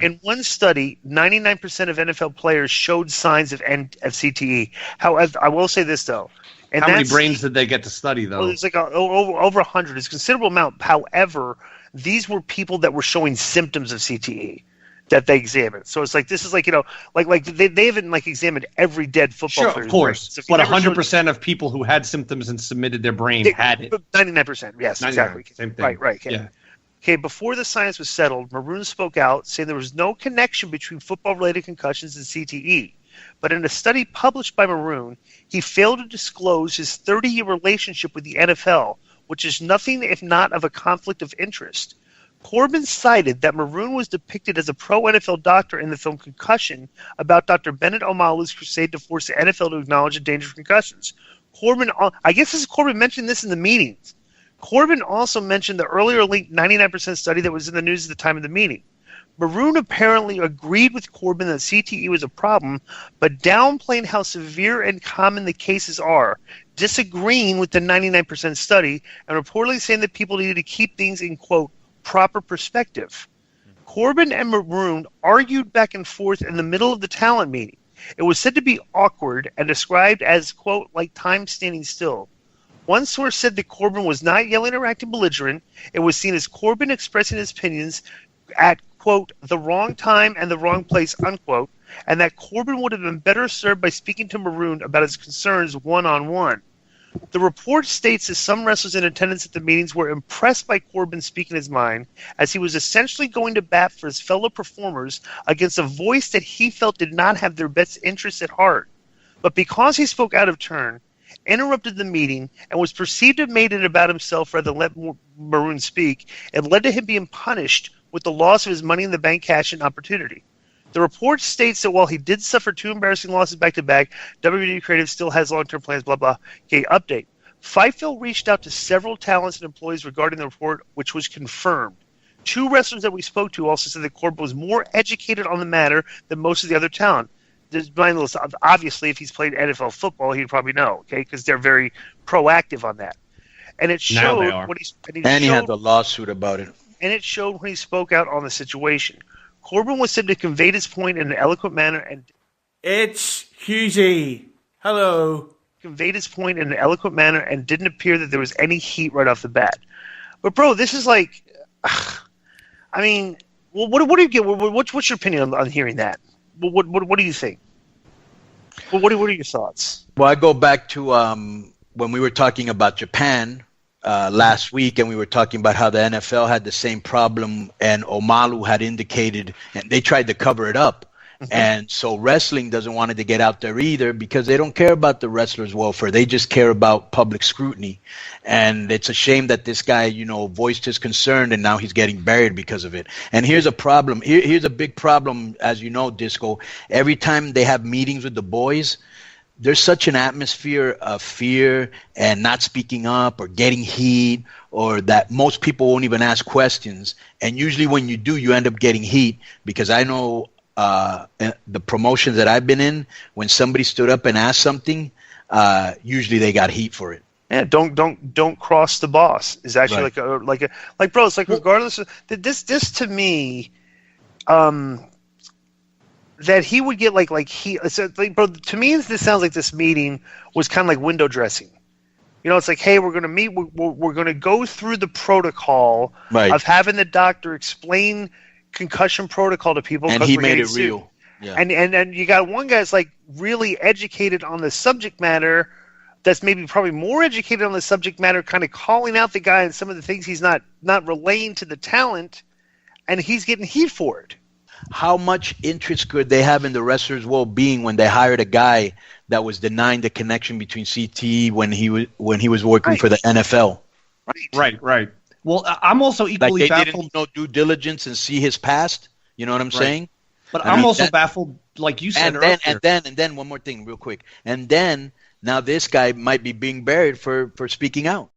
In one study, 99% of NFL players showed signs of CTE. However, I will say this, though. And how many brains did they get to study, though? Well, it's like over 100. It's a considerable amount. However, these were people that were showing symptoms of CTE that they examined. So it's like, this is like, like they haven't like examined every dead football player. Sure, of course. So but 100% of people who had symptoms and submitted their brain had it. 99%, yes, 99%. Exactly. Same thing. Right. Okay. Yeah. Okay, before the science was settled, Maroon spoke out, saying there was no connection between football-related concussions and CTE. But in a study published by Maroon, he failed to disclose his 30-year relationship with the NFL, which is nothing if not of a conflict of interest. Corbins cited that Maroon was depicted as a pro-NFL doctor in the film Concussion about Dr. Bennett Omalu's crusade to force the NFL to acknowledge the danger of concussions. I guess Corbin mentioned this in the meetings. Corbin also mentioned the earlier linked 99% study that was in the news at the time of the meeting. Maroon apparently agreed with Corbin that CTE was a problem, but downplaying how severe and common the cases are, disagreeing with the 99% study, and reportedly saying that people needed to keep things in, quote, proper perspective. Corbin and Maroon argued back and forth in the middle of the talent meeting. It was said to be awkward and described as, quote, like time standing still. One source said that Corbin was not yelling or acting belligerent. It was seen as Corbin expressing his opinions at, quote, the wrong time and the wrong place, unquote, and that Corbin would have been better served by speaking to Maroon about his concerns one-on-one. The report states that some wrestlers in attendance at the meetings were impressed by Corbin speaking his mind, as he was essentially going to bat for his fellow performers against a voice that he felt did not have their best interests at heart. But because he spoke out of turn, interrupted the meeting, and was perceived to have made it about himself rather than let Maroon speak, it led to him being punished with the loss of his Money in the Bank cash-in opportunity. The report states that while he did suffer 2 embarrassing losses back-to-back, WWE Creative still has long-term plans, blah, blah. Okay, update. Fightful reached out to several talents and employees regarding the report, which was confirmed. 2 wrestlers that we spoke to also said that Corbin was more educated on the matter than most of the other talent. Obviously, if he's played NFL football, he'd probably know, okay, because they're very proactive on that. And it showed when he had the lawsuit about it. And it showed when he spoke out on the situation. Corbin was said to convey his point in an eloquent manner and it's Husey. Hello. Conveyed his point in an eloquent manner and didn't appear that there was any heat right off the bat. But bro, this is like, I mean, what do you get? What's your opinion on hearing that? What do you think? What are your thoughts? Well, I go back to when we were talking about Japan last week, and we were talking about how the NFL had the same problem, and Omalu had indicated, and they tried to cover it up. And so wrestling doesn't want it to get out there either, because they don't care about the wrestlers' welfare. They just care about public scrutiny. And it's a shame that this guy, voiced his concern, and now he's getting buried because of it. And here's a problem. Here's a big problem, as you know, Disco. Every time they have meetings with the boys, there's such an atmosphere of fear and not speaking up or getting heat, or that most people won't even ask questions. And usually when you do, you end up getting heat, because I know the promotions that I've been in, when somebody stood up and asked something, usually they got heat for it. Yeah, don't cross the boss is actually right. like bro, it's like regardless of this to me, that he would get bro, to me this sounds like this meeting was kind of like window dressing. It's like, hey, we're going to meet, we're going to go through the protocol of having the doctor explain concussion protocol to people, and he made it real. Yeah. And you got one guy's like really educated on the subject matter, that's maybe probably more educated on the subject matter, kind of calling out the guy and some of the things he's not relaying to the talent, and he's getting heat for it. How much interest could they have in the wrestler's well-being when they hired a guy that was denying the connection between CTE when he was working for the NFL? Right. Well, I'm also equally baffled. Didn't no due diligence and see his past. You know what I'm saying? But I'm also baffled, like you said earlier. And then one more thing, real quick. And then now this guy might be being buried for speaking out.